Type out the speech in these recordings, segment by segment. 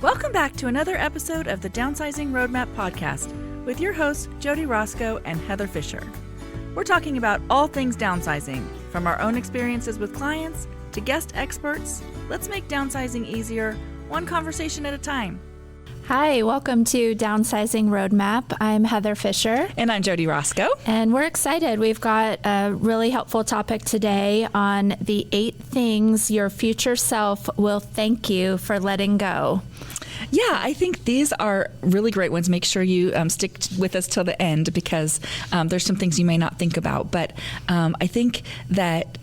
Welcome back to another episode of the Downsizing Roadmap Podcast with your hosts, Jody Roscoe and Heather Fisher. We're talking about all things downsizing, from our own experiences with clients to guest experts. Let's make downsizing easier, one conversation at a time. Hi, welcome to Downsizing Roadmap. I'm Heather Fisher. And I'm Jody Roscoe. And we're excited. We've got a really helpful topic today on the 8 things your future self will thank you for letting go. Yeah, I think these are really great ones. Make sure you stick with us till the end because there's some things you may not think about. But I think that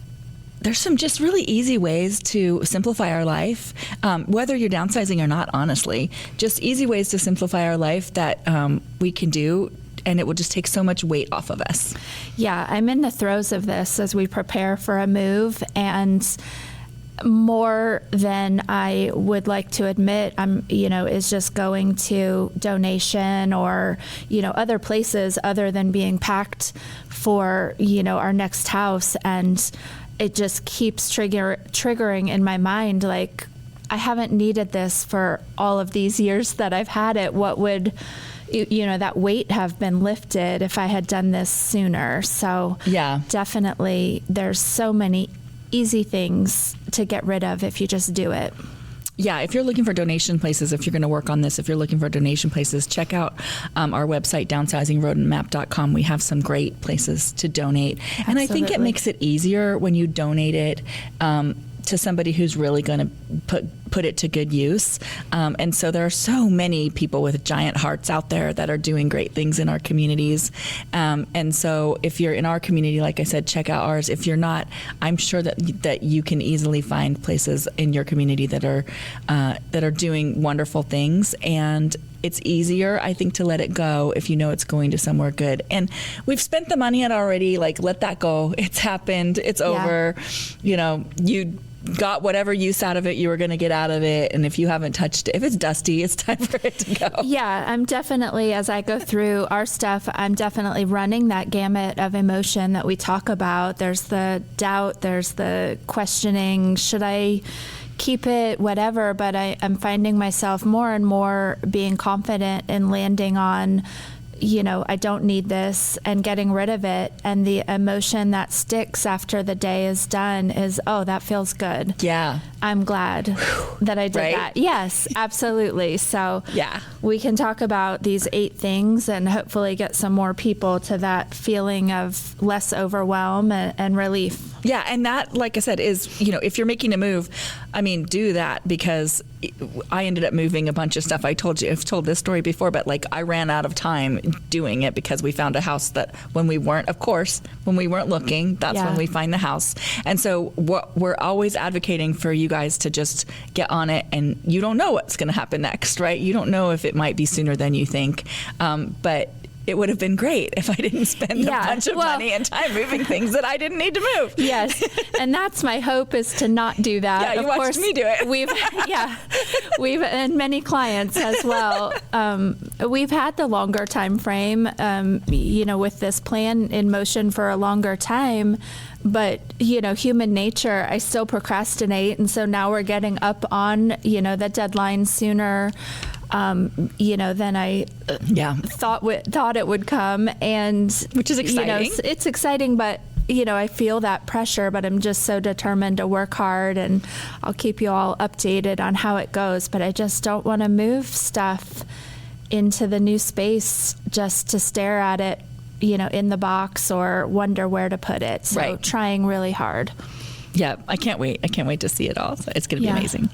there's some just really easy ways to simplify our life, whether you're downsizing or not, honestly. Just easy ways to simplify our life that we can do, and it will just take so much weight off of us. Yeah, I'm in the throes of this as we prepare for a move, and more than I would like to admit, is just going to donation or, other places other than being packed for, our next house. And it just keeps triggering in my mind, like, I haven't needed this for all of these years that I've had it. What would, that weight have been lifted if I had done this sooner? So yeah, definitely there's so many easy things to get rid of if you just do it. Yeah, if you're looking for donation places, if you're going to work on this, if you're looking for donation places, check out our website, downsizingroadmap.com. We have some great places to donate. Absolutely. And I think it makes it easier when you donate it to somebody who's really going to put it to good use. And so there are so many people with giant hearts out there that are doing great things in our communities. And so if you're in our community, like I said, check out ours. If you're not, I'm sure that you can easily find places in your community that are doing wonderful things. And it's easier, I think, to let it go if you know it's going to somewhere good. And we've spent the money on it already. Like, let that go. It's happened. It's over. You got whatever use out of it you were going to get out of it. And if you haven't touched it, if it's dusty, it's time for it to go. Yeah, I'm definitely, as I go through our stuff, I'm definitely running that gamut of emotion that we talk about. There's the doubt, there's the questioning, should I keep it, whatever, but I'm finding myself more and more being confident in landing on, I don't need this, and getting rid of it. And the emotion that sticks after the day is done is, oh, that feels good. Yeah. I'm glad that I did that. Yes, absolutely. So yeah, we can talk about these 8 things and hopefully get some more people to that feeling of less overwhelm and relief. Yeah, and that, like I said, is, if you're making a move, do that, because I ended up moving a bunch of stuff. I've told this story before, but I ran out of time doing it because we found a house that when we weren't looking, that's when we find the house. And so we're always advocating for you guys to just get on it, and you don't know what's going to happen next, right? You don't know if it might be sooner than you think, but it would have been great if I didn't spend a bunch of money and time moving things that I didn't need to move. Yes, and that's my hope, is to not do that. Yeah, you watched me do it. We've and many clients as well. We've had the longer time frame, with this plan in motion for a longer time. But, human nature, I still procrastinate. And so now we're getting up on, the deadline sooner than I thought it would come. And which is exciting. It's exciting, but I feel that pressure, but I'm just so determined to work hard, and I'll keep you all updated on how it goes. But I just don't want to move stuff into the new space just to stare at it, in the box or wonder where to put it. So trying really hard. Yeah, I can't wait. I can't wait to see it all. So it's going to be amazing.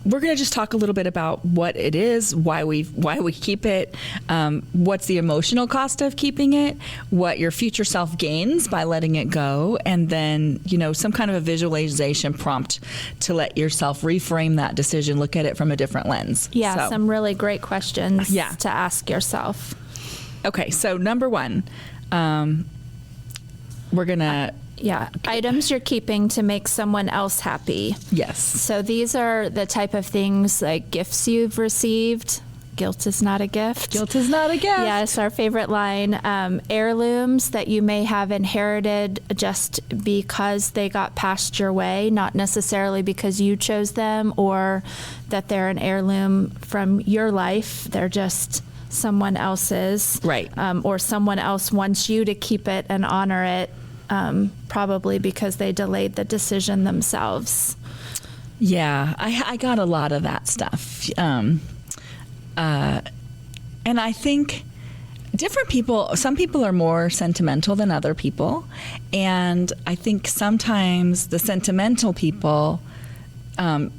We're going to just talk a little bit about what it is, why we keep it, what's the emotional cost of keeping it, what your future self gains by letting it go, and then, some kind of a visualization prompt to let yourself reframe that decision, look at it from a different lens. Yeah, some really great questions to ask yourself. Okay, so number 1, we're going to... items you're keeping to make someone else happy. Yes. So these are the type of things like gifts you've received, Guilt is not a gift. Guilt is not a gift. Yes, our favorite line. Heirlooms that you may have inherited just because they got passed your way, not necessarily because you chose them or that they're an heirloom from your life. They're just someone else's. Right. Or someone else wants you to keep it and honor it, probably because they delayed the decision themselves. Yeah, I got a lot of that stuff. And I think different people, some people are more sentimental than other people. And I think sometimes the sentimental people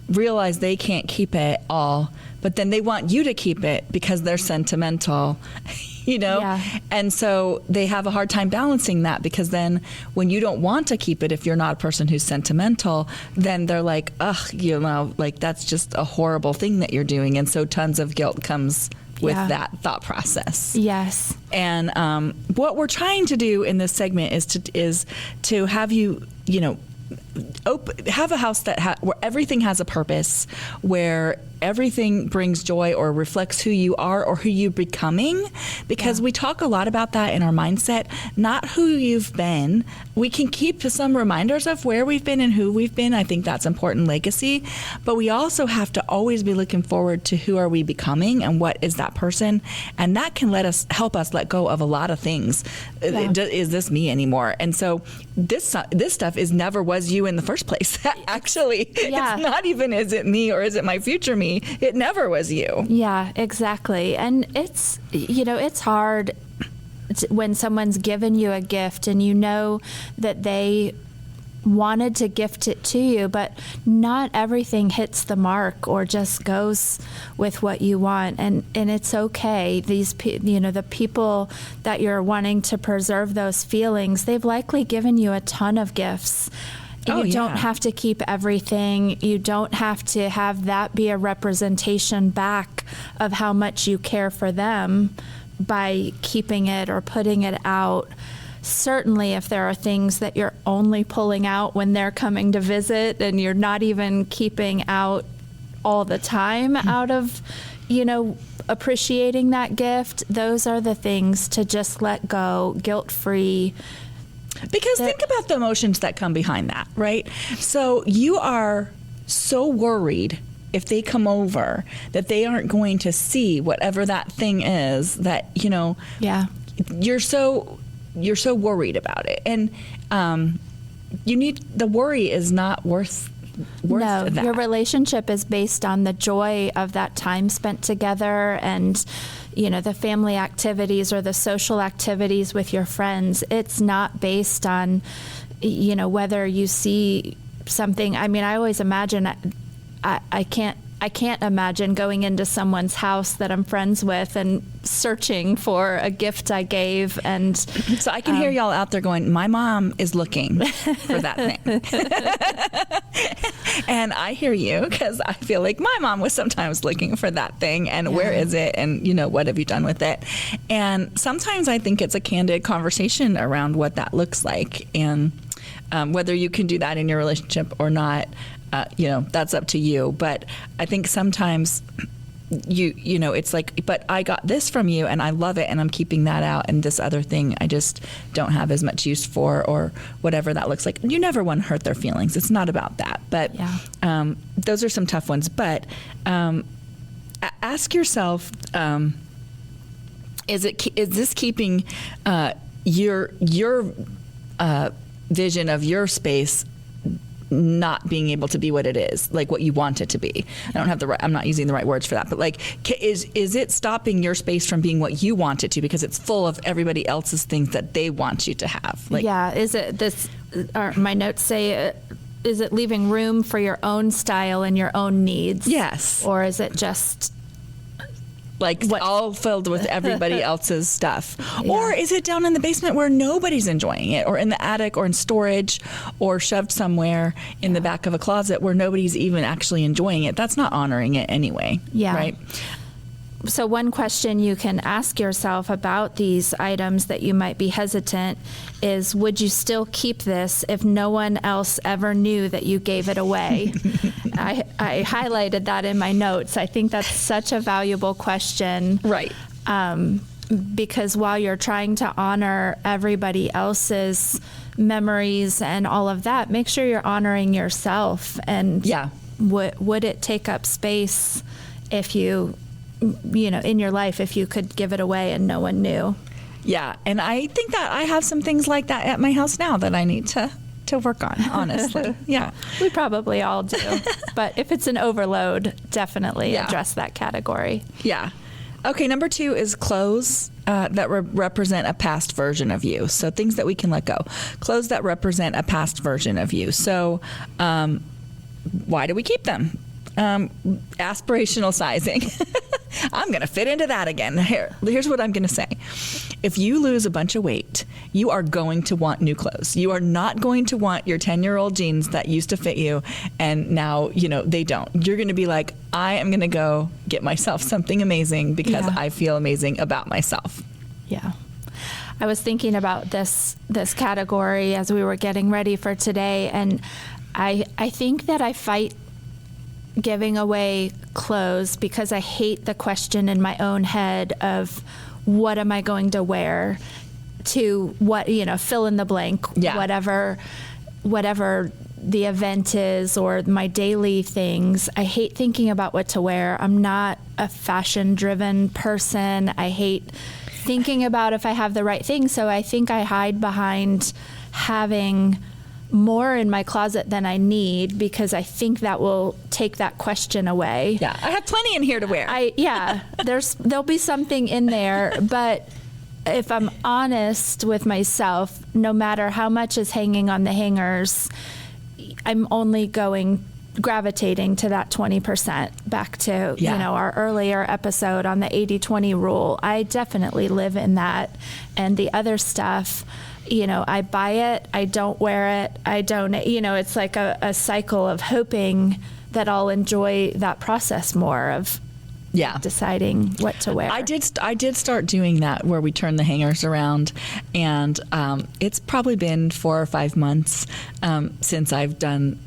realize they can't keep it all, but then they want you to keep it because they're sentimental, you know? Yeah. And so they have a hard time balancing that, because then when you don't want to keep it, if you're not a person who's sentimental, then they're like, ugh, you know, like that's just a horrible thing that you're doing. And so tons of guilt comes with that thought process. Yes. And what we're trying to do in this segment is to have you, you know, have a house that where everything has a purpose, where everything brings joy or reflects who you are or who you're becoming, because we talk a lot about that in our mindset, not who you've been. We can keep some reminders of where we've been and who we've been. I think that's important legacy, but we also have to always be looking forward to who are we becoming and what is that person, and that can help us let go of a lot of things. Is this me anymore? And so this stuff never was you in the first place. Actually, it's not even is it me or is it my future me? It never was you. Yeah, exactly. And it's, you know, it's hard when someone's given you a gift and you know that they wanted to gift it to you, but not everything hits the mark or just goes with what you want. And it's okay. The people that you're wanting to preserve those feelings, they've likely given you a ton of gifts. You don't have to keep everything. You don't have to have that be a representation back of how much you care for them by keeping it or putting it out. Certainly, if there are things that you're only pulling out when they're coming to visit and you're not even keeping out all the time out of, you know, appreciating that gift, those are the things to just let go, guilt-free. Because think about the emotions that come behind that, right? So you are so worried if they come over that they aren't going to see whatever that thing is that, you know, you're so worried about it. And the worry is not worth that. Your relationship is based on the joy of that time spent together and, you know, the family activities or the social activities with your friends. It's not based on, you know, whether you see something. I mean, I always imagine, I can't imagine going into someone's house that I'm friends with and searching for a gift I gave. And so I can hear y'all out there going, my mom is looking for that thing. And I hear you, because I feel like my mom was sometimes looking for that thing, and where is it? And, you know, what have you done with it? And sometimes I think it's a candid conversation around what that looks like, and whether you can do that in your relationship or not. You know, that's up to you. But I think sometimes you know, it's like, but I got this from you and I love it and I'm keeping that out, and this other thing I just don't have as much use for, or whatever that looks like. You never want to hurt their feelings. It's not about that. But those are some tough ones. But ask yourself, is this keeping your vision of your space not being able to be what it is, like what you want it to be? I'm not using the right words for that, but like, is it stopping your space from being what you want it to because it's full of everybody else's things that they want you to have? Like, is it this, or my notes say, is it leaving room for your own style and your own needs? Yes. Or is it just like all filled with everybody else's stuff? Or is it down in the basement where nobody's enjoying it, or in the attic, or in storage, or shoved somewhere in the back of a closet where nobody's even actually enjoying it? That's not honoring it anyway. Right? So one question you can ask yourself about these items that you might be hesitant is, would you still keep this if no one else ever knew that you gave it away? I highlighted that in my notes. I think that's such a valuable question. Right. Because while you're trying to honor everybody else's memories and all of that, make sure you're honoring yourself. And would it take up space if you in your life, if you could give it away and no one knew? Yeah. And I think that I have some things like that at my house now that I need to work on, honestly. Yeah. We probably all do. But if it's an overload, definitely address that category. Yeah. Okay, number 2 is clothes that represent a past version of you. So things that we can let go. Clothes that represent a past version of you. So why do we keep them? Aspirational sizing. I'm going to fit into that again. Here's what I'm going to say. If you lose a bunch of weight, you are going to want new clothes. You are not going to want your 10-year-old jeans that used to fit you and now, they don't. You're going to be like, I am going to go get myself something amazing because I feel amazing about myself. Yeah. I was thinking about this category as we were getting ready for today, and I think that I fight giving away clothes because I hate the question in my own head of what am I going to wear to what, fill in the blank, whatever the event is or my daily things. I hate thinking about what to wear. I'm not a fashion driven person. I hate thinking about if I have the right thing. So I think I hide behind having more in my closet than I need because I think that will take that question away. Yeah, I have plenty in here to wear. There'll be something in there, but if I'm honest with myself, no matter how much is hanging on the hangers, I'm only gravitating to that 20%. Back to our earlier episode on the 80-20 rule. I definitely live in that, and the other stuff, I buy it, I don't wear it, I donate. It's like a cycle of hoping that I'll enjoy that process more of deciding what to wear. I did start doing that where we turn the hangers around, and it's probably been 4 or 5 months since I've done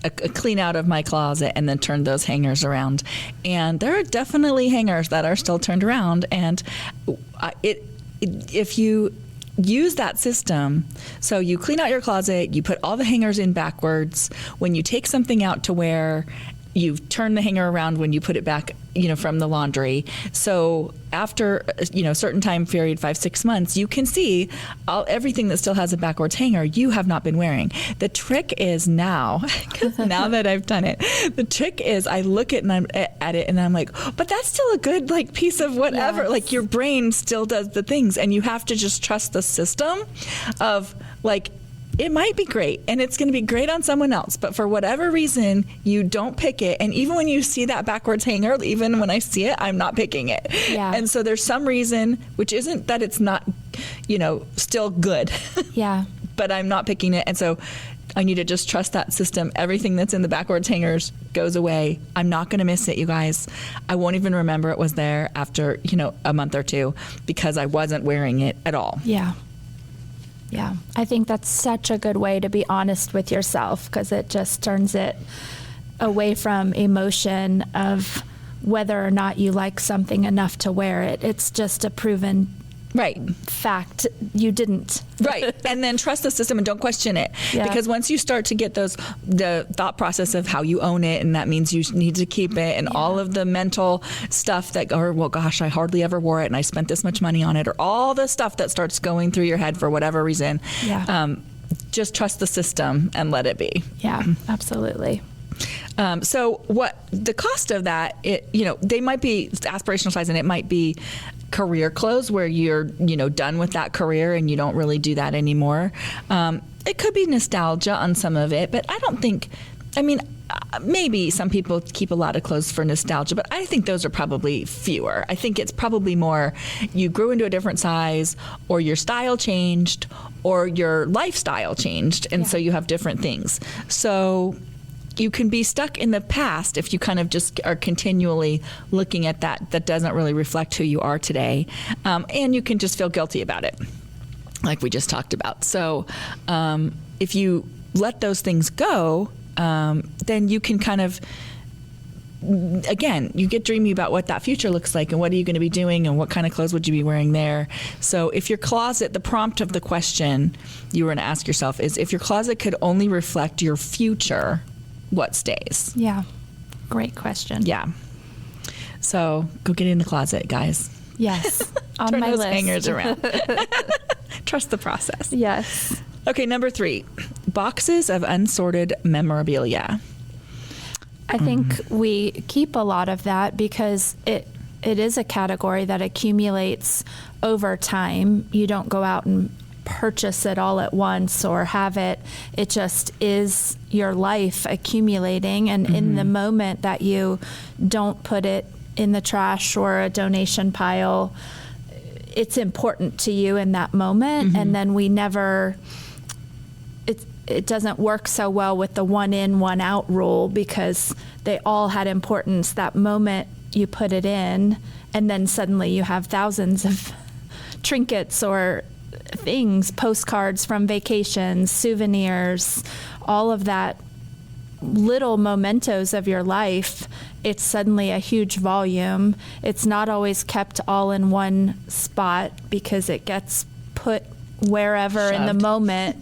a clean out of my closet and then turned those hangers around. And there are definitely hangers that are still turned around, and if you use that system, so you clean out your closet, you put all the hangers in backwards. When you take something out to wear, you turn the hanger around when you put it back, from the laundry. So after, a certain time period, 5-6 months, you can see everything that still has a backwards hanger you have not been wearing. The trick is now that I've done it, the trick is I look at it and I'm like, but that's still a good piece of whatever. Yes. Like your brain still does the things, and you have to just trust the system of it might be great and it's going to be great on someone else, but for whatever reason, you don't pick it. And even when you see that backwards hanger, even when I see it, I'm not picking it. Yeah. And so there's some reason, which isn't that it's not, still good. Yeah. But I'm not picking it. And so I need to just trust that system. Everything that's in the backwards hangers goes away. I'm not going to miss it, you guys. I won't even remember it was there after, a month or 2 because I wasn't wearing it at all. Yeah. Yeah, I think that's such a good way to be honest with yourself, because it just turns it away from emotion of whether or not you like something enough to wear it. It's just a proven fact you didn't. Right. And then trust the system and don't question it. Yeah. Because once you start to get the thought process of how you own it, and that means you need to keep it, and all of the mental stuff that, well, gosh, I hardly ever wore it and I spent this much money on it, or all the stuff that starts going through your head for whatever reason, just trust the system and let it be. Yeah, absolutely. So what the cost of that, they might be aspirational size, and it might be career clothes where you're, done with that career and you don't really do that anymore. It could be nostalgia on some of it, but I don't think, maybe some people keep a lot of clothes for nostalgia, but I think those are probably fewer. I think it's probably more you grew into a different size, or your style changed, or your lifestyle changed, and so you have different things. So you can be stuck in the past if you kind of just are continually looking at that doesn't really reflect who you are today. And you can just feel guilty about it, like we just talked about. So if you let those things go, then you can kind of, again, you get dreamy about what that future looks like and what are you going to be doing and what kind of clothes would you be wearing there. So if your closet, the prompt of the question you were going to ask yourself is, if your closet could only reflect your future, what stays? Yeah. Great question. Yeah. So go get in the closet, guys. Yes. On Turn my those list. hangers around. Trust the process. Yes. Okay, number 3, boxes of unsorted memorabilia. I think we keep a lot of that because it is a category that accumulates over time. You don't go out and purchase it all at once or have it. It just is your life accumulating. And in the moment that you don't put it in the trash or a donation pile, it's important to you in that moment. And then we never... It doesn't work so well with the one in, one out rule because they all had importance that moment you put it in, and then suddenly you have thousands of trinkets or things, postcards from vacations, souvenirs, all of that little mementos of your life. It's suddenly a huge volume. It's not always kept all in one spot because it gets put wherever in the moment,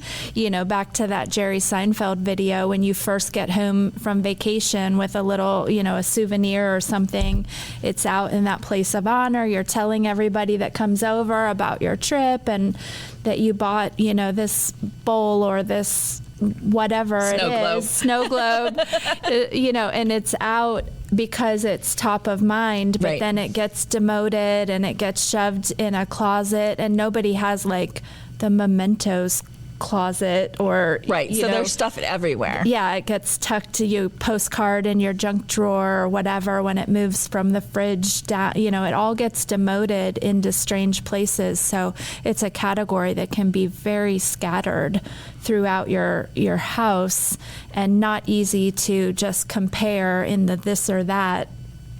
back to that Jerry Seinfeld video, when you first get home from vacation with a little, a souvenir or something, it's out in that place of honor. You're telling everybody that comes over about your trip and that you bought, this bowl or this whatever snow globe, and it's out because it's top of mind, but then it gets demoted and it gets shoved in a closet, and nobody has like the mementos closet or so there's stuff everywhere. It gets tucked to you, postcard in your junk drawer or whatever. When it moves from the fridge down, it all gets demoted into strange places. So it's a category that can be very scattered throughout your house and not easy to just compare in the this or that.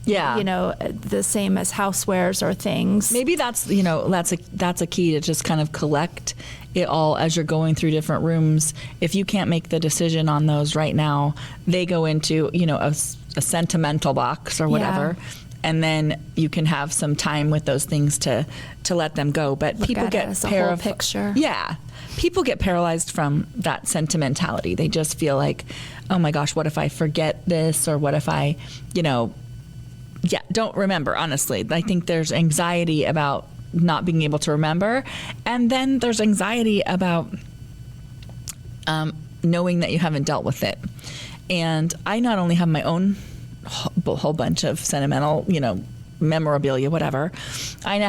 The same as housewares or things. Maybe that's a key to just kind of collect it all as you're going through different rooms. If you can't make the decision on those right now, they go into, a sentimental box or whatever. And then you can have some time with those things to let them go. But people get picture. Yeah. People get paralyzed from that sentimentality. They just feel like, oh my gosh, what if I forget this? Or what if I, don't remember, honestly. I think there's anxiety about not being able to remember. And then there's anxiety about knowing that you haven't dealt with it. And I not only have my own whole bunch of sentimental, memorabilia, whatever. I now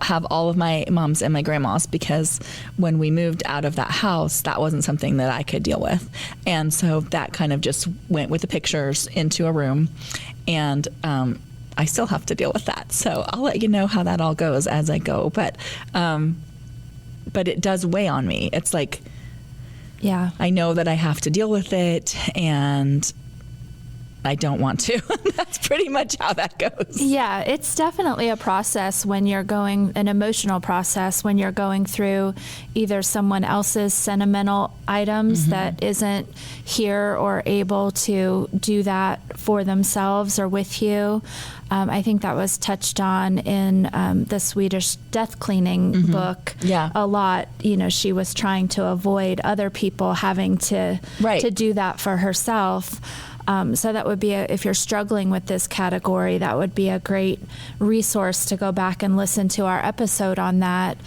have all of my mom's and my grandma's because when we moved out of that house, that wasn't something that I could deal with. And so that kind of just went with the pictures into a room. And I still have to deal with that. So I'll let you know how that all goes as I go. But it does weigh on me. It's like, I know that I have to deal with it, and I don't want to. That's pretty much how that goes. Yeah, it's definitely a process when you're an emotional process when you're going through either someone else's sentimental items that isn't here or able to do that for themselves or with you. I think that was touched on in the Swedish death cleaning book a lot. She was trying to avoid other people having to do that for herself. So that would be, if you're struggling with this category, that would be a great resource to go back and listen to our episode on that,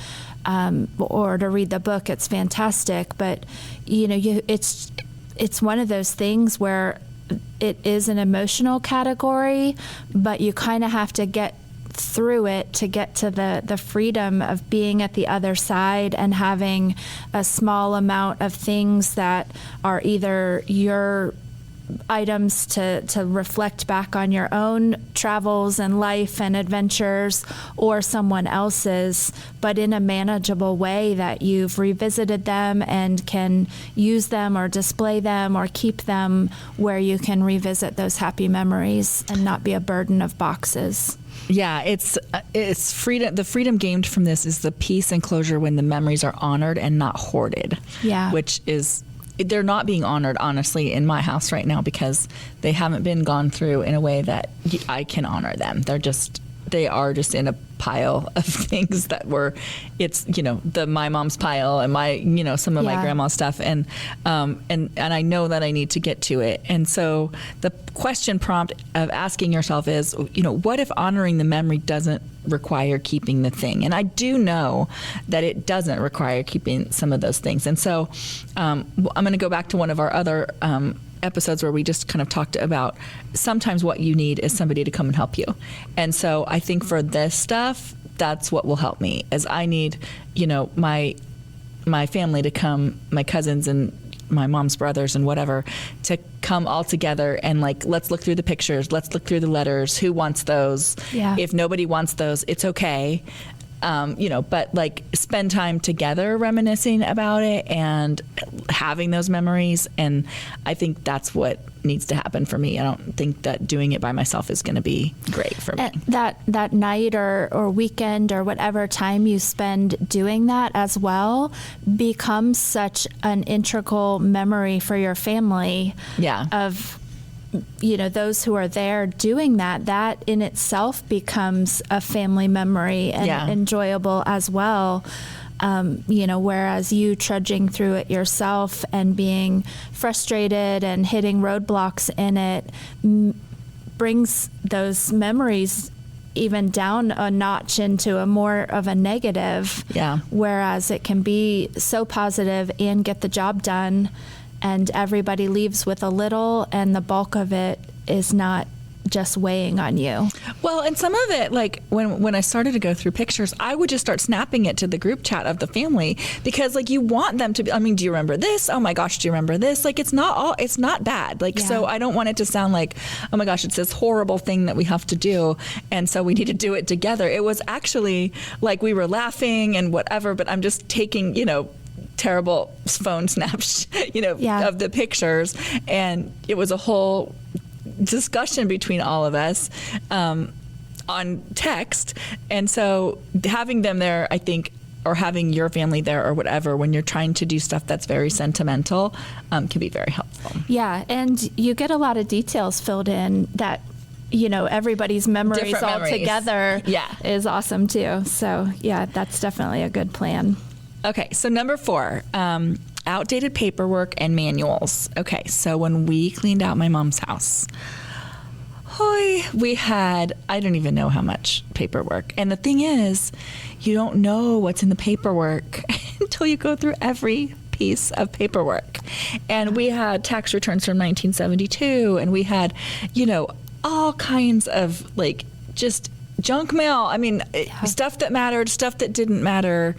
or to read the book. It's fantastic. But, it's one of those things where it is an emotional category, but you kind of have to get through it to get to the freedom of being at the other side and having a small amount of things that are either your items to reflect back on your own travels and life and adventures, or someone else's, but in a manageable way that you've revisited them and can use them or display them or keep them where you can revisit those happy memories and not be a burden of boxes. Yeah, it's freedom. The freedom gained from this is the peace and closure when the memories are honored and not hoarded. Yeah, which is they're not being honored, honestly, in my house right now because they haven't been gone through in a way that I can honor them. They are just in a pile of things that it's my mom's pile and my some of my grandma's stuff, and I know that I need to get to it. And so the question prompt of asking yourself is, what if honoring the memory doesn't require keeping the thing? And I do know that it doesn't require keeping some of those things. And so I'm going to go back to one of our other episodes where we just kind of talked about sometimes what you need is somebody to come and help you. And so I think for this stuff, that's what will help me, is I need, my family to come, my cousins and my mom's brothers and whatever, to come all together and let's look through the pictures, let's look through the letters, who wants those? Yeah. If nobody wants those, it's okay. But spend time together reminiscing about it and having those memories. And I think that's what needs to happen for me. I don't think that doing it by myself is going to be great for me. That night or weekend or whatever time you spend doing that as well becomes such an integral memory for your family. Yeah. Of those who are there doing that in itself becomes a family memory and enjoyable as well. Whereas you trudging through it yourself and being frustrated and hitting roadblocks in it brings those memories even down a notch into a more of a negative. Yeah. Whereas it can be so positive and get the job done, and everybody leaves with a little, and the bulk of it is not just weighing on you. Well, and some of it, when I started to go through pictures, I would just start snapping it to the group chat of the family, because you want them to be, do you remember this? Oh my gosh, do you remember this? It's not bad. So I don't want it to sound like, oh my gosh, it's this horrible thing that we have to do, and so we need to do it together. It was actually we were laughing and whatever, but I'm just taking, terrible phone snaps, of the pictures. And it was a whole discussion between all of us on text. And so having them there, I think, or having your family there or whatever, when you're trying to do stuff that's very sentimental, can be very helpful. Yeah. And you get a lot of details filled in that, everybody's memories all together is awesome too. So yeah, that's definitely a good plan. Okay, so number 4, outdated paperwork and manuals. Okay, so when we cleaned out my mom's house, we had, I don't even know how much paperwork. And the thing is, you don't know what's in the paperwork until you go through every piece of paperwork. And we had tax returns from 1972, and we had, all kinds of just junk mail. Stuff that mattered, stuff that didn't matter.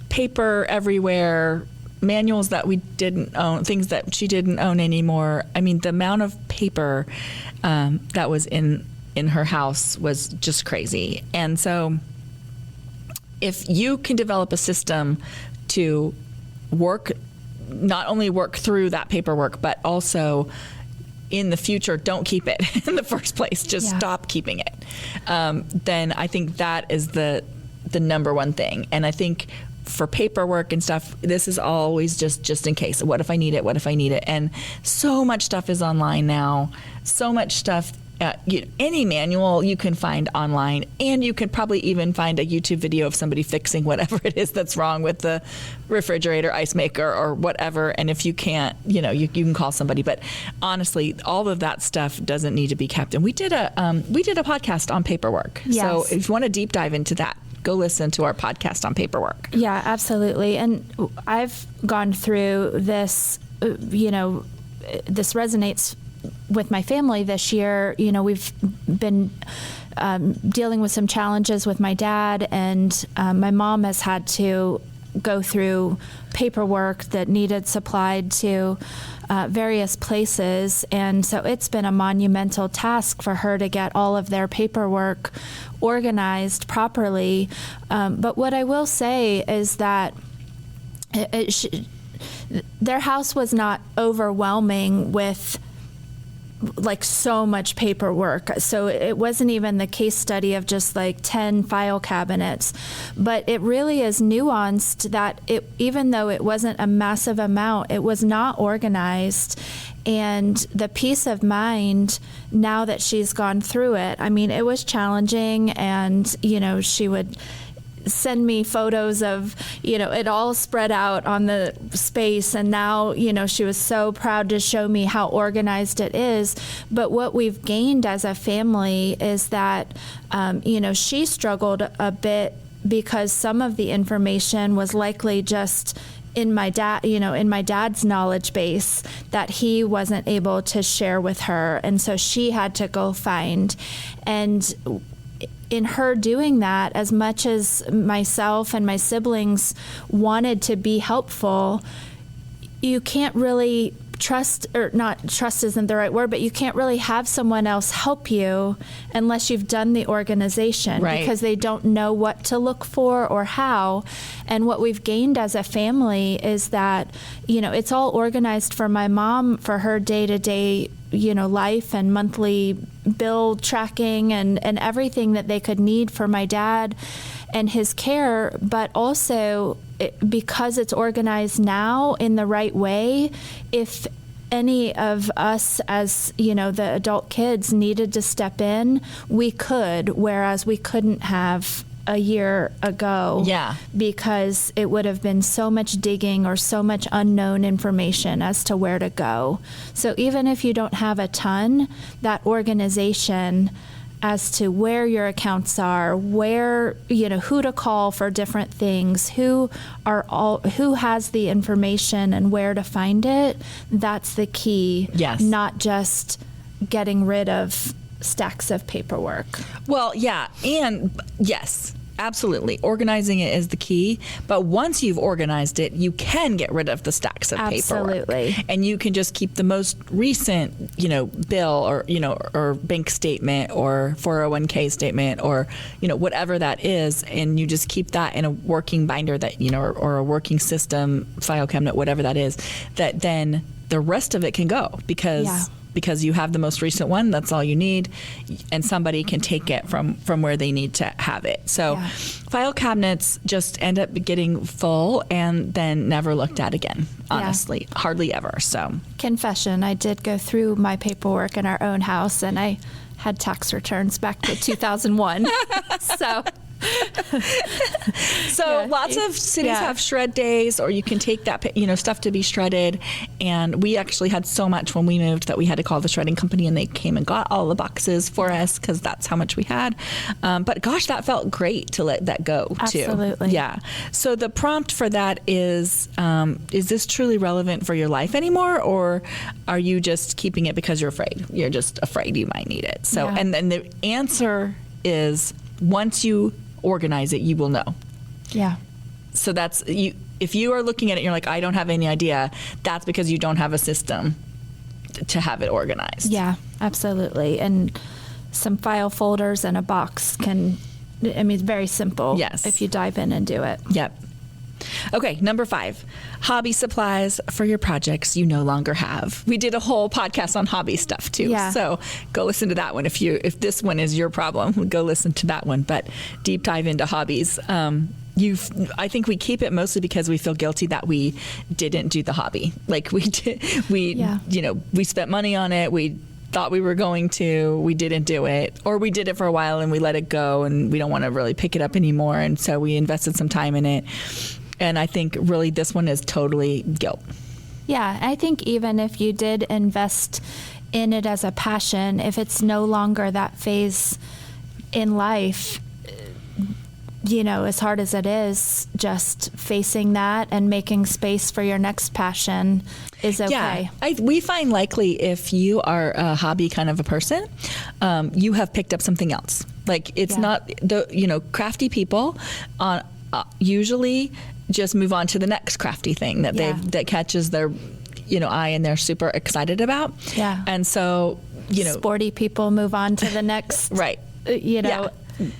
Paper everywhere, manuals that we didn't own, things that she didn't own anymore. The amount of paper that was in her house was just crazy. And so if you can develop a system to not only work through that paperwork, but also in the future, don't keep it in the first place. Just stop keeping it. Then I think that is the number one thing. And I think for paperwork and stuff, this is always just in case. What if I need it? What if I need it? And so much stuff is online now. So much stuff. Any manual you can find online, and you could probably even find a YouTube video of somebody fixing whatever it is that's wrong with the refrigerator, ice maker, or whatever. And if you can't, you can call somebody. But honestly, all of that stuff doesn't need to be kept. And we did a podcast on paperwork. Yes. So if you want to deep dive into that, go listen to our podcast on paperwork. Yeah, absolutely. And I've gone through this, this resonates with my family this year. We've been dealing with some challenges with my dad, and my mom has had to go through paperwork that needed supplied to various places. And so it's been a monumental task for her to get all of their paperwork organized properly. But what I will say is that their house was not overwhelming with like so much paperwork. So it wasn't even the case study of just like 10 file cabinets, but it really is nuanced that even though it wasn't a massive amount, it was not organized. And the peace of mind now that she's gone through it, I mean, it was challenging, and, she would send me photos of, it all spread out on the space. And now, she was so proud to show me how organized it is. But what we've gained as a family is that, she struggled a bit because some of the information was likely just in my dad's knowledge base that he wasn't able to share with her. And so she had to go find. And in her doing that, as much as myself and my siblings wanted to be helpful, you can't really not trust isn't the right word, but you can't really have someone else help you unless you've done the organization, right? Because they don't know what to look for or how. And what we've gained as a family is that, it's all organized for my mom for her day-to-day, life and monthly bill tracking and everything that they could need for my dad and his care, but also because it's organized now in the right way, if any of us as, the adult kids needed to step in, we could, whereas we couldn't have a year ago. Yeah. Because it would have been so much digging or so much unknown information as to where to go. So even if you don't have a ton, that organization as to where your accounts are, where, who to call for different things, who has the information and where to find it, that's the key. Yes. Not just getting rid of stacks of paperwork. Well, yeah. And yes, absolutely. Organizing it is the key. But once you've organized it, you can get rid of the stacks of paperwork. Absolutely. And you can just keep the most recent, bill or, or bank statement or 401k statement or, whatever that is. And you just keep that in a working binder that, or a working system, file cabinet, whatever that is, that then the rest of it can go because you have the most recent one. That's all you need, and somebody can take it from where they need to have it. So file cabinets just end up getting full and then never looked at again, honestly. Hardly ever. So confession, I did go through my paperwork in our own house, and I had tax returns back to 2001. So lots of cities have shred days, or you can take that, stuff to be shredded. And we actually had so much when we moved that we had to call the shredding company, and they came and got all the boxes for us because that's how much we had. But gosh, that felt great to let that go too. Absolutely. Yeah. So the prompt for that is this truly relevant for your life anymore, or are you just keeping it because you're afraid? You're just afraid you might need it. So, and then the answer is once you organize it, you will know. Yeah. So that's you. If you are looking at it, you're like, I don't have any idea. That's because you don't have a system to have it organized. Yeah, absolutely. And some file folders and a box it's very simple. Yes. If you dive in and do it. Yep. Okay, number 5, hobby supplies for your projects you no longer have. We did a whole podcast on hobby stuff too. Yeah. So go listen to that one. If this one is your problem, go listen to that one. But deep dive into hobbies. I think we keep it mostly because we feel guilty that we didn't do the hobby. Like we spent money on it. We thought we were going to, we didn't do it, or we did it for a while and we let it go and we don't want to really pick it up anymore. And so we invested some time in it. And I think really this one is totally guilt. Yeah, I think even if you did invest in it as a passion, if it's no longer that phase in life, as hard as it is, just facing that and making space for your next passion is okay. Yeah, we find likely if you are a hobby kind of a person, you have picked up something else. Like it's not crafty people usually just move on to the next crafty thing that catches their eye and they're super excited about. Yeah. And so sporty people move on to the next right.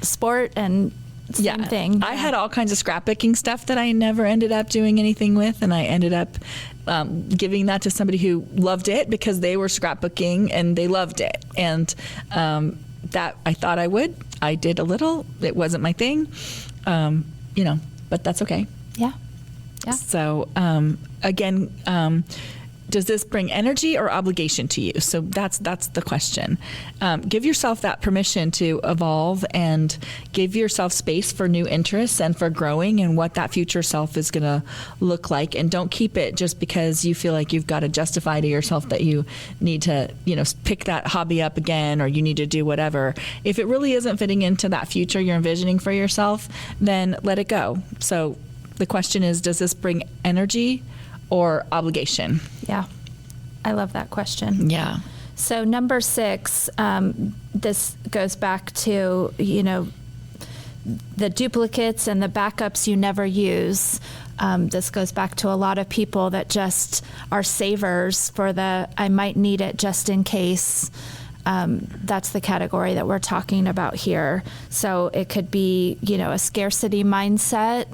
Sport, and same thing. I had all kinds of scrapbooking stuff that I never ended up doing anything with, and I ended up giving that to somebody who loved it because they were scrapbooking and they loved it. And that I thought I would. I did a little. It wasn't my thing, but that's okay. Yeah. Yeah. So again, does this bring energy or obligation to you? So that's the question. Give yourself that permission to evolve and give yourself space for new interests and for growing and what that future self is going to look like. And don't keep it just because you feel like you've got to justify to yourself that you need to, pick that hobby up again, or you need to do whatever. If it really isn't fitting into that future you're envisioning for yourself, then let it go. So the question is, does this bring energy or obligation? Yeah. I love that question. Yeah. So number 6, this goes back to, the duplicates and the backups you never use. This goes back to a lot of people that just are savers for I might need it just in case. That's the category that we're talking about here. So it could be, a scarcity mindset,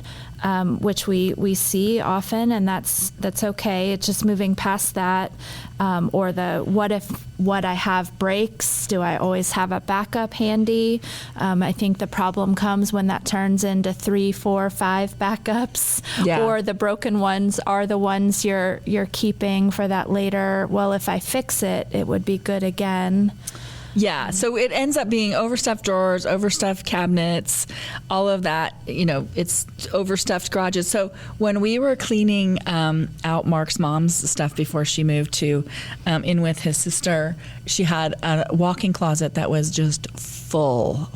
which we see often, and that's okay. It's just moving past that. Or the what if what I have breaks? Do I always have a backup handy? I think the problem comes when that turns into 3, 4, 5 backups, or the broken ones are the ones you're keeping for that later. Well, if I fix it, it would be good again. Yeah, so it ends up being overstuffed drawers, overstuffed cabinets, all of that, it's overstuffed garages. So when we were cleaning out Mark's mom's stuff before she moved to in with his sister, she had a walk-in closet that was just full,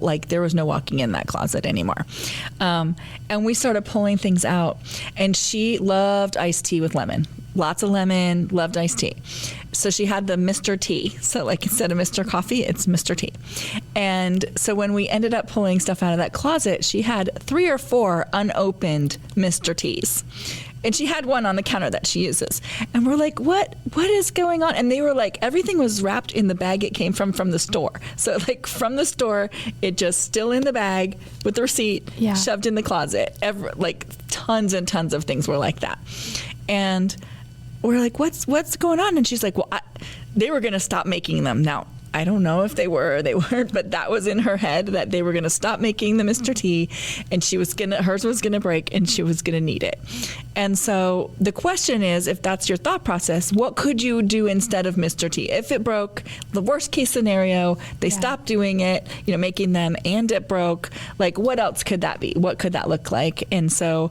like there was no walking in that closet anymore. And we started pulling things out, and she loved iced tea with lemon. Lots of lemon, loved iced tea. So she had the Mr. Tea. So like instead of Mr. Coffee, it's Mr. Tea. And so when we ended up pulling stuff out of that closet, she had 3 or 4 unopened Mr. Teas. And she had one on the counter that she uses. And we're like, what is going on? And they were like, everything was wrapped in the bag it came from the store. So like from the store, it just still in the bag with the receipt, shoved in the closet. Like tons and tons of things were like that. And we're like, what's going on? And she's like, well, they were going to stop making them. Now, I don't know if they were or they weren't, but that was in her head that they were going to stop making the Mr. T, and hers was going to break and she was going to need it. And so the question is, if that's your thought process, what could you do instead of Mr. T? If it broke, the worst case scenario, they stopped doing it, making them, and it broke, like what else could that be? What could that look like? And so,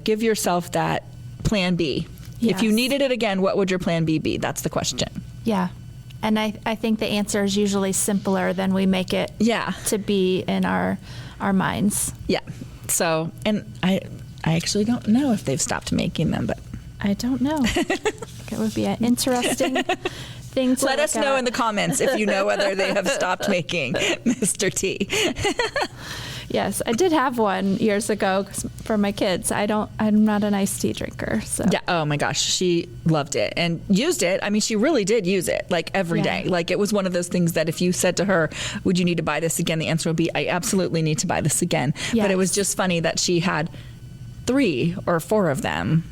give yourself that plan B. Yes. If you needed it again, what would your plan B be? That's the question. Yeah. And I think the answer is usually simpler than we make it to be in our minds. Yeah. So, and I actually don't know if they've stopped making them, but I don't know. It would be an interesting thing to let us know in the comments if you know whether they have stopped making Mr. T. Yes, I did have one years ago for my kids. I'm not an iced tea drinker. So. Yeah. Oh my gosh. She loved it and used it. I mean, she really did use it like every day. Like it was one of those things that if you said to her, would you need to buy this again? The answer would be, I absolutely need to buy this again. Yes. But it was just funny that she had 3 or 4 of them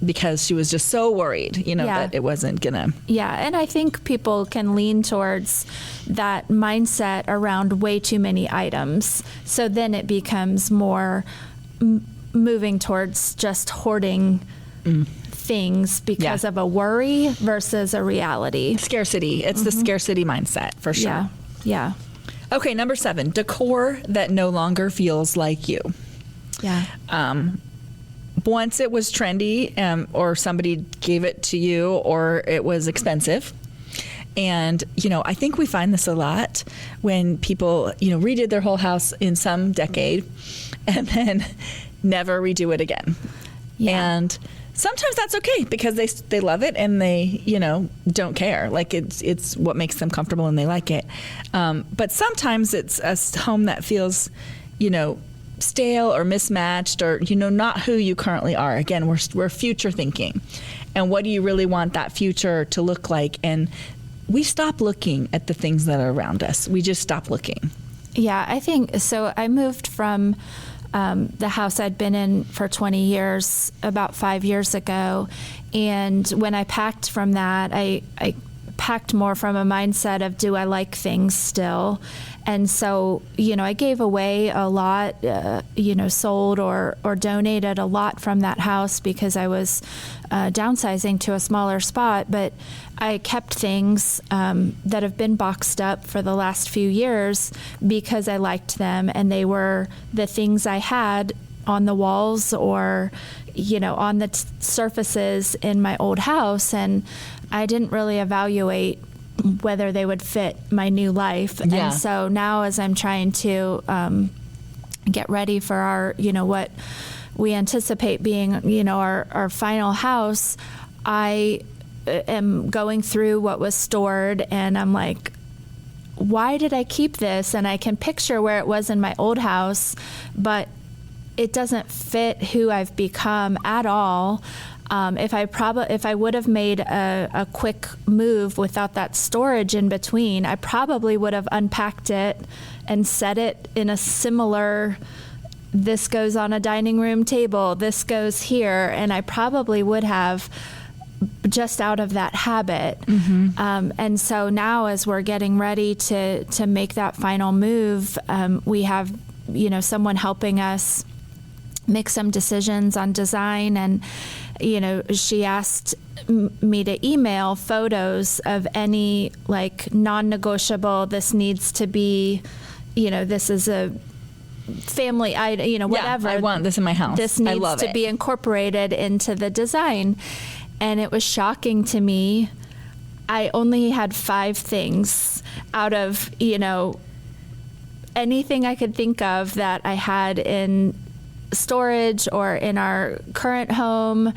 because she was just so worried, that it wasn't gonna. Yeah, and I think people can lean towards that mindset around way too many items. So then it becomes more moving towards just hoarding things because of a worry versus a reality. Scarcity. It's the scarcity mindset for sure. Yeah. Okay, number 7, decor that no longer feels like you. Yeah. Once it was trendy, or somebody gave it to you, or it was expensive. And, I think we find this a lot when people, redid their whole house in some decade and then never redo it again. Yeah. And sometimes that's okay because they love it and they, don't care. Like it's what makes them comfortable and they like it. But sometimes it's a home that feels, stale or mismatched or, not who you currently are. Again, we're future thinking. And what do you really want that future to look like? And we stop looking at the things that are around us. We just stop looking. Yeah, I think so. I moved from the house I'd been in for 20 years about 5 years ago. And when I packed from that, I packed more from a mindset of, do I like things still? And so, I gave away a lot, sold or donated a lot from that house because I was downsizing to a smaller spot. But I kept things that have been boxed up for the last few years because I liked them, and they were the things I had on the walls or, on the surfaces in my old house. And I didn't really evaluate whether they would fit my new life. Yeah. And so now, as I'm trying to get ready for our, what we anticipate being, our final house, I am going through what was stored, and I'm like, why did I keep this? And I can picture where it was in my old house, but it doesn't fit who I've become at all. If I would have made a quick move without that storage in between, I probably would have unpacked it and set it in a similar, this goes on a dining room table, this goes here, and I probably would have just out of that habit. Mm-hmm. And so now, as we're getting ready to make that final move, we have, someone helping us make some decisions on design. And, she asked me to email photos of any non-negotiable, this needs to be, this is a family item, whatever. Yeah, I want this in my house. This needs to be incorporated into the design. And it was shocking to me. I only had 5 things out of, anything I could think of that I had in storage or in our current home,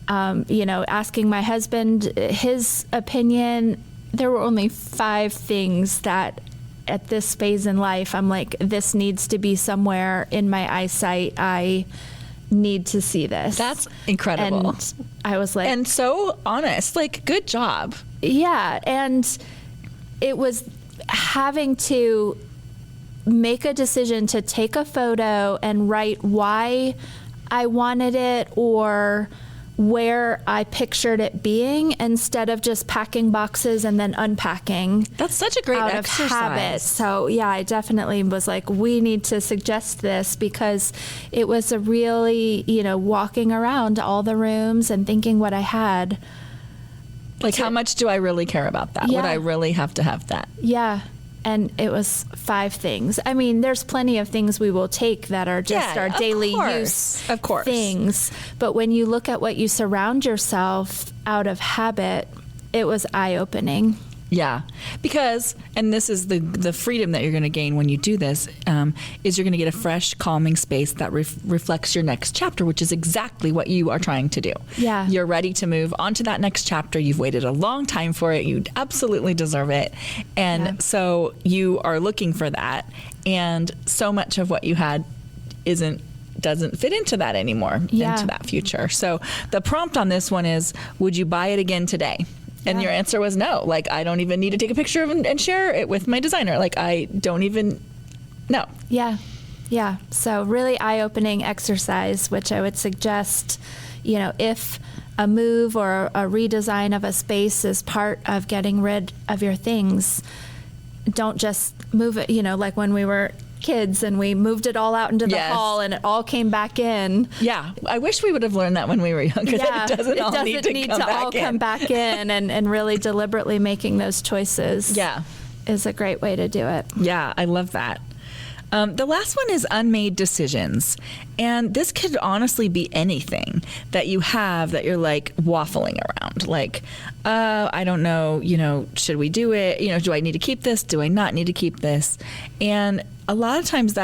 asking my husband his opinion. There were only 5 things that at this phase in life, I'm like, this needs to be somewhere in my eyesight. I need to see this. That's incredible. And I was like, and so honest, good job. Yeah. And it was having to make a decision to take a photo and write why I wanted it or where I pictured it being, instead of just packing boxes and then unpacking. That's such a great out exercise. Of habit. So yeah, I definitely was like, we need to suggest this, because it was a really, walking around all the rooms and thinking what I had. How much do I really care about that? Yeah. Would I really have to have that? Yeah. And it was 5 things. I mean, there's plenty of things we will take that are just our daily use things. But when you look at what you surround yourself out of habit, it was eye-opening. Yeah, because, and this is the freedom that you're going to gain when you do this, is you're going to get a fresh, calming space that reflects your next chapter, which is exactly what you are trying to do. Yeah. You're ready to move on to that next chapter. You've waited a long time for it. You absolutely deserve it. And so you are looking for that. And so much of what you had doesn't fit into that anymore, into that future. So the prompt on this one is, would you buy it again today? And your answer was no. I don't even need to take a picture of it and share it with my designer. I don't even know. Yeah. Yeah. So really eye-opening exercise, which I would suggest, if a move or a redesign of a space is part of getting rid of your things, don't just move it, like when we were kids and we moved it all out into the hall and it all came back in. Yeah. I wish we would have learned that when we were younger. Yeah. It doesn't need to come back in and really deliberately making those choices. Yeah. Is a great way to do it. Yeah. I love that. The last one is unmade decisions. And this could honestly be anything that you have that you're waffling around. I don't know, should we do it? Do I need to keep this? Do I not need to keep this? And a lot of times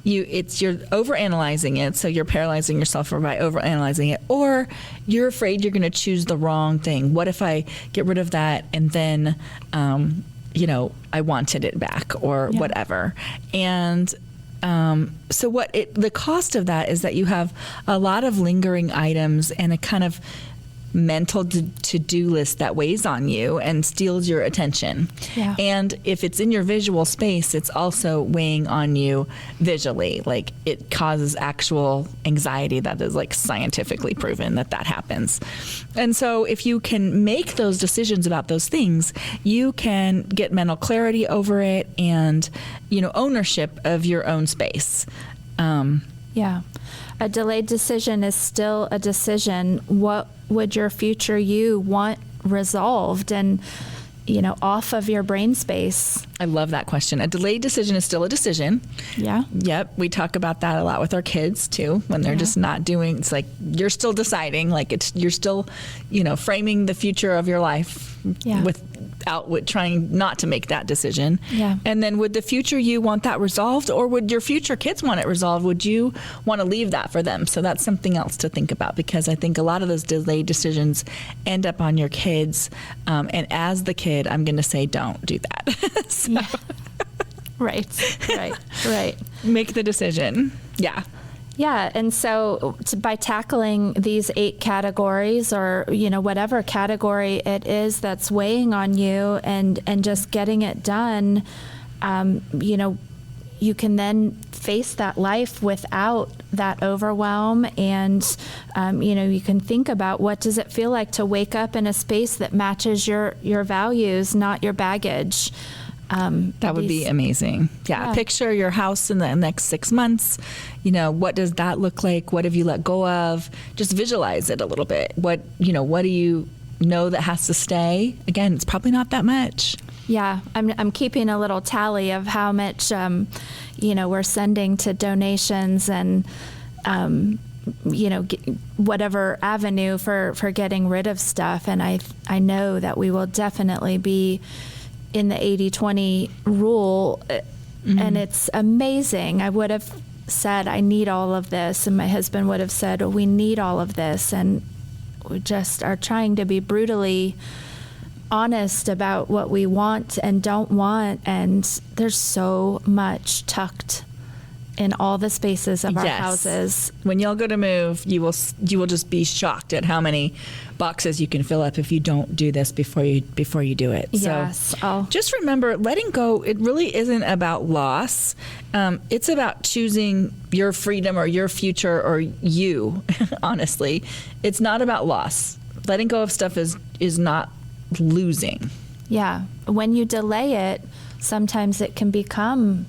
you're overanalyzing it. So you're paralyzing yourself by overanalyzing it, or you're afraid you're going to choose the wrong thing. What if I get rid of that and then, I wanted it back or whatever. And so the cost of that is that you have a lot of lingering items and a kind of mental to-do list that weighs on you and steals your attention. Yeah. And if it's in your visual space, it's also weighing on you visually. Like, it causes actual anxiety that is like scientifically proven that happens. And so if you can make those decisions about those things, you can get mental clarity over it and, ownership of your own space. Yeah. A delayed decision is still a decision. What would your future you want resolved and, off of your brain space? I love that question. A delayed decision is still a decision. Yeah. Yep. We talk about that a lot with our kids too, when they're just not doing, it's like, you're still deciding, like you're still, framing the future of your life with trying not to make that decision. Yeah. And then would the future you want that resolved, or would your future kids want it resolved? Would you want to leave that for them? So that's something else to think about, because I think a lot of those delayed decisions end up on your kids. And as the kid, I'm going to say, don't do that. So. Yeah. Right. Make the decision. Yeah. Yeah, and so by tackling these 8 categories, or whatever category it is that's weighing on you, and just getting it done, you can then face that life without that overwhelm, and you can think about, what does it feel like to wake up in a space that matches your values, not your baggage. That would be amazing. Yeah. Picture your house in the next 6 months. What does that look like? What have you let go of? Just visualize it a little bit. What do you know that has to stay? Again, it's probably not that much. Yeah. I'm keeping a little tally of how much, we're sending to donations and, whatever avenue for getting rid of stuff. And I know that we will definitely be in the 80-20 rule, and it's amazing. I would have said, I need all of this, and my husband would have said, we need all of this, and we just are trying to be brutally honest about what we want and don't want, and there's so much tucked in all the spaces of our houses. When y'all go to move, you will just be shocked at how many boxes you can fill up if you don't do this before you do it. Yes. So just remember, letting go, it really isn't about loss. It's about choosing your freedom or your future or you, honestly. It's not about loss. Letting go of stuff is not losing. Yeah. When you delay it, sometimes it can become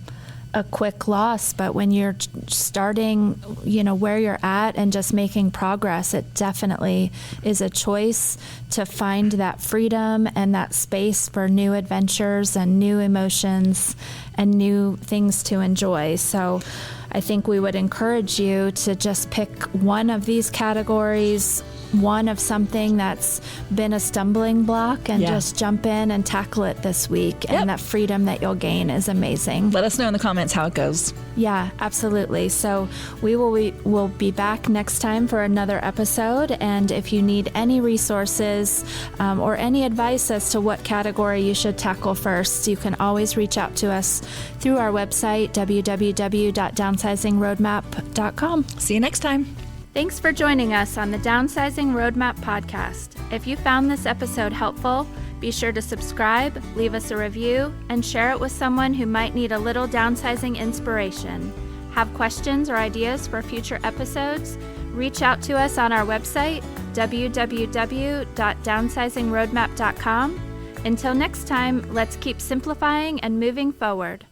a quick loss, but when you're starting, where you're at and just making progress, it definitely is a choice to find that freedom and that space for new adventures and new emotions and new things to enjoy. So I think we would encourage you to just pick one of these categories, one of something that's been a stumbling block, and just jump in and tackle it this week. And that freedom that you'll gain is amazing. Let us know in the comments how it goes. Yeah, absolutely. So we'll be back next time for another episode. And if you need any resources or any advice as to what category you should tackle first, you can always reach out to us through our website, www.downsizingroadmap.com. See you next time. Thanks for joining us on the Downsizing Roadmap Podcast. If you found this episode helpful, be sure to subscribe, leave us a review, and share it with someone who might need a little downsizing inspiration. Have questions or ideas for future episodes? Reach out to us on our website, www.downsizingroadmap.com. Until next time, let's keep simplifying and moving forward.